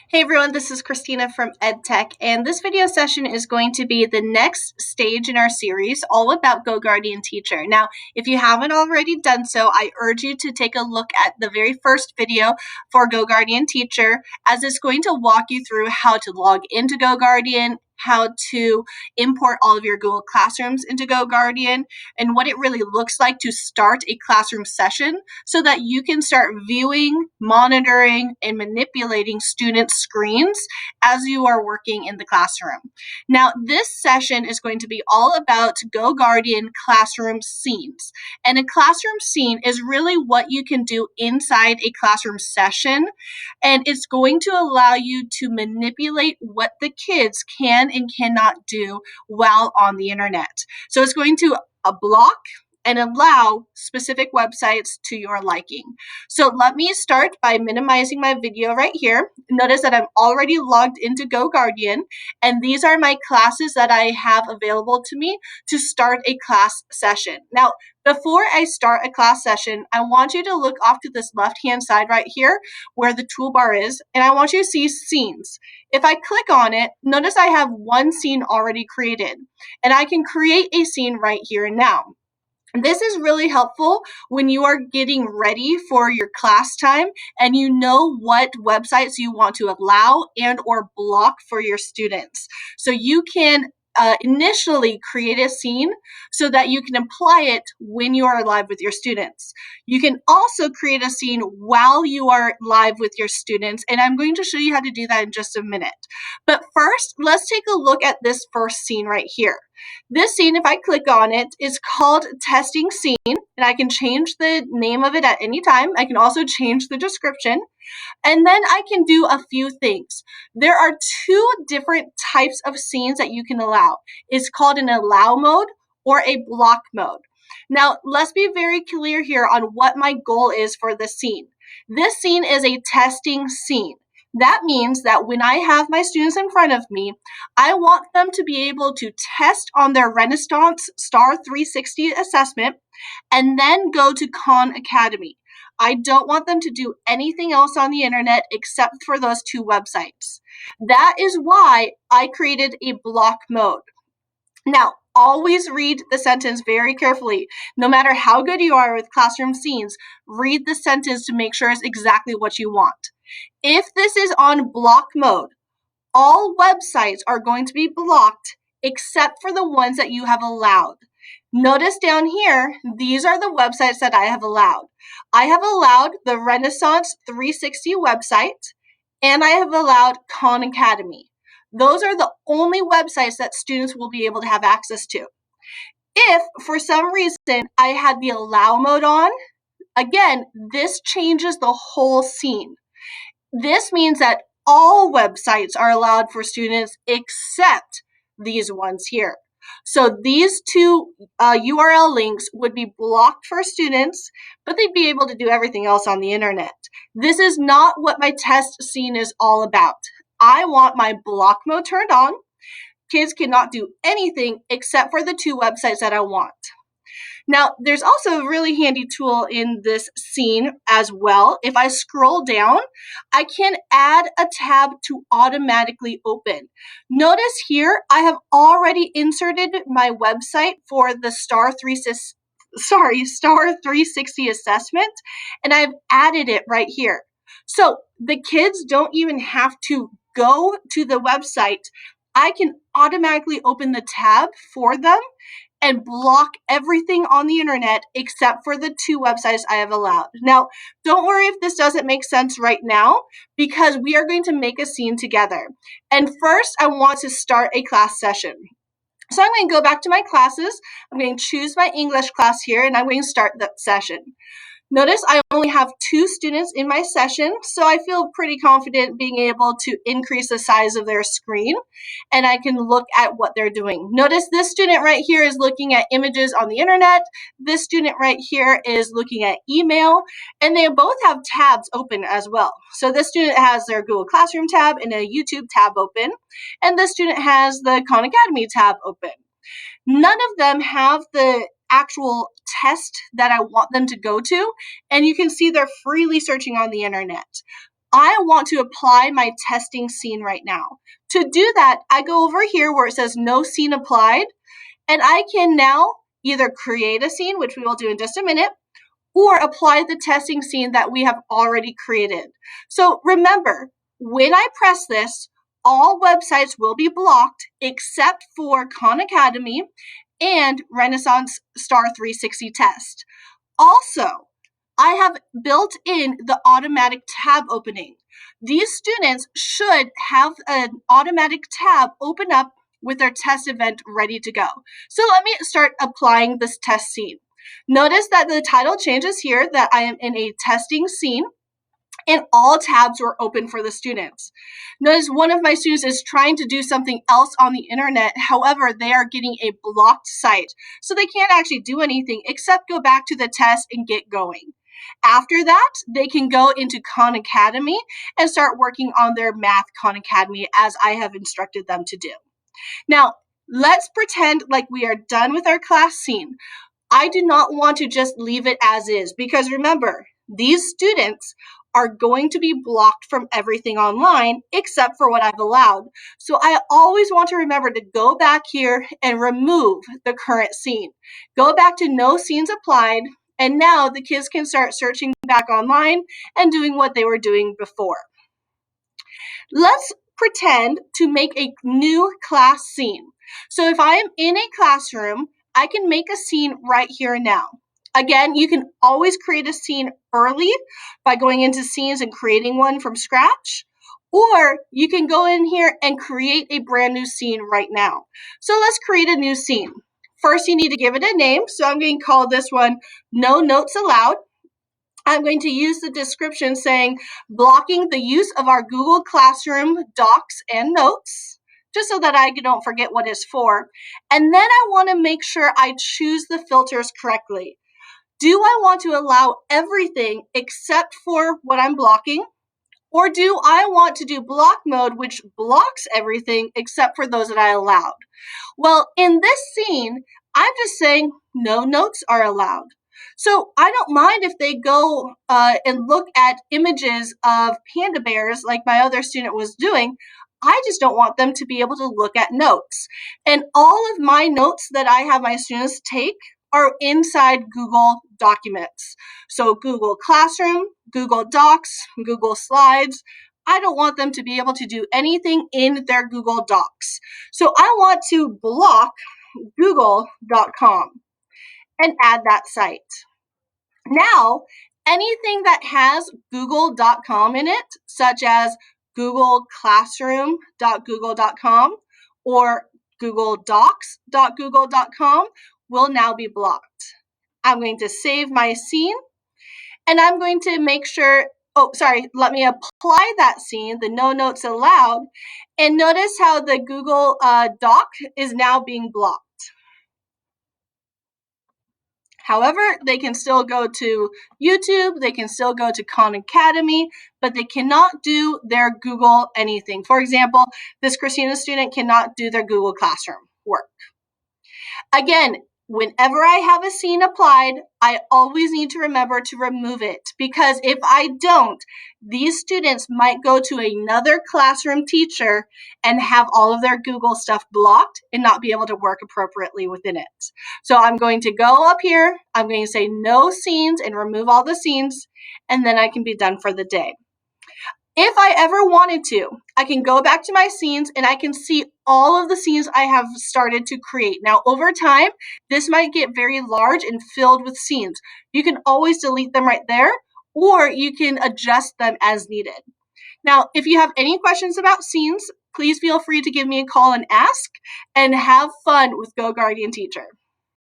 Hey everyone, this is Christina from EdTech, and this video session is going to be the next stage in our series all about GoGuardian Teacher. Now, if you haven't already done so, I urge you to take a look at the very first video for GoGuardian Teacher, as it's going to walk you through how to log into GoGuardian, how to import all of your Google Classrooms into GoGuardian, and what it really looks like to start a classroom session so that you can start viewing, monitoring, and manipulating students' screens as you are working in the classroom. Now, this session is going to be all about GoGuardian classroom scenes. And a classroom scene is really what you can do inside a classroom session, and it's going to allow you to manipulate what the kids can and cannot do while on the internet. So it's going to block and allow specific websites to your liking. So let me start by minimizing my video right here. Notice that I'm already logged into GoGuardian, and these are my classes that I have available to me to start a class session. Now, before I start a class session, I want you to look off to this left-hand side right here where the toolbar is, and I want you to see scenes. If I click on it, notice I have one scene already created, and I can create a scene right here and now. This is really helpful when you are getting ready for your class time and you know what websites you want to allow and or block for your students. So you can initially create a scene so that you can apply it when you are live with your students. You can also create a scene while you are live with your students, and I'm going to show you how to do that in just a minute. But first, let's take a look at this first scene right here. This scene, if I click on it, is called testing scene, and I can change the name of it at any time. I can also change the description, and then I can do a few things. There are two different types of scenes that you can allow. It's called an allow mode or a block mode. Now, let's be very clear here on what my goal is for this scene. This scene is a testing scene. That means that when I have my students in front of me, I want them to be able to test on their Renaissance Star 360 assessment and then go to Khan Academy. I don't want them to do anything else on the internet except for those two websites. That is why I created a block mode. Now, always read the sentence very carefully. No matter how good you are with classroom scenes, read the sentence to make sure it's exactly what you want. If this is on block mode, all websites are going to be blocked except for the ones that you have allowed. Notice down here, these are the websites that I have allowed. I have allowed the Renaissance 360 website, and I have allowed Khan Academy. Those are the only websites that students will be able to have access to. If, for some reason, I had the allow mode on, again, this changes the whole scene. This means that all websites are allowed for students except these ones here. So these two URL links would be blocked for students, but they'd be able to do everything else on the internet. This is not what my test scene is all about. I want my block mode turned on. Kids cannot do anything except for the two websites that I want. Now, there's also a really handy tool in this scene as well. If I scroll down, I can add a tab to automatically open. Notice here, I have already inserted my website for the Star 360 assessment, and I've added it right here. So the kids don't even have to go to the website. I can automatically open the tab for them and block everything on the internet except for the two websites I have allowed. Now, don't worry if this doesn't make sense right now, because we are going to make a scene together. And first, I want to start a class session. So I'm going to go back to my classes. I'm going to choose my English class here, and I'm going to start that session. Notice I only have 2 students in my session, so I feel pretty confident being able to increase the size of their screen, and I can look at what they're doing. Notice this student right here is looking at images on the internet. This student right here is looking at email, and they both have tabs open as well. So this student has their Google Classroom tab and a YouTube tab open, and this student has the Khan Academy tab open. None of them have the actual test that I want them to go to, and you can see they're freely searching on the internet. I want to apply my testing scene right now. To do that, I go over here where it says no scene applied, and I can now either create a scene, which we will do in just a minute, or apply the testing scene that we have already created. So remember, when I press this, all websites will be blocked except for Khan Academy and Renaissance Star 360 Test. Also, I have built in the automatic tab opening. These students should have an automatic tab open up with their test event ready to go. So let me start applying this test scene. Notice that the title changes here, that I am in a testing scene, and all tabs were open for the students. Notice one of my students is trying to do something else on the internet. However, they are getting a blocked site. So they can't actually do anything except go back to the test and get going. After that, they can go into Khan Academy and start working on their Math Khan Academy as I have instructed them to do. Now, let's pretend like we are done with our class scene. I do not want to just leave it as is, because remember, these students are going to be blocked from everything online except for what I've allowed. So I always want to remember to go back here and remove the current scene. Go back to no scenes applied, and now the kids can start searching back online and doing what they were doing before. Let's pretend to make a new class scene. So if I am in a classroom, I can make a scene right here and now. Again, you can always create a scene early by going into scenes and creating one from scratch, or you can go in here and create a brand new scene right now. So let's create a new scene. First, you need to give it a name. So I'm going to call this one No Notes Allowed. I'm going to use the description saying blocking the use of our Google Classroom docs and notes, just so that I don't forget what it's for. And then I want to make sure I choose the filters correctly. Do I want to allow everything except for what I'm blocking? Or do I want to do block mode, which blocks everything except for those that I allowed? Well, in this scene, I'm just saying no notes are allowed. So I don't mind if they go and look at images of panda bears like my other student was doing. I just don't want them to be able to look at notes. And all of my notes that I have my students take are inside Google Documents. So Google Classroom, Google Docs, Google Slides. I don't want them to be able to do anything in their Google Docs. So I want to block google.com and add that site. Now, anything that has google.com in it, such as googleclassroom.google.com or googledocs.google.com, will now be blocked. I'm going to save my scene, and I'm going to make sure, let me apply that scene, the no notes allowed, and notice how the Google Doc is now being blocked. However, they can still go to YouTube, they can still go to Khan Academy, but they cannot do their Google anything. For example, this Christina student cannot do their Google Classroom work. Again, whenever I have a scene applied, I always need to remember to remove it, because if I don't, these students might go to another classroom teacher and have all of their Google stuff blocked and not be able to work appropriately within it. So I'm going to go up here, I'm going to say no scenes and remove all the scenes, and then I can be done for the day. If I ever wanted to, I can go back to my scenes and I can see all of the scenes I have started to create. Now, over time, this might get very large and filled with scenes. You can always delete them right there, or you can adjust them as needed. Now, if you have any questions about scenes, please feel free to give me a call and ask, and have fun with GoGuardian Teacher.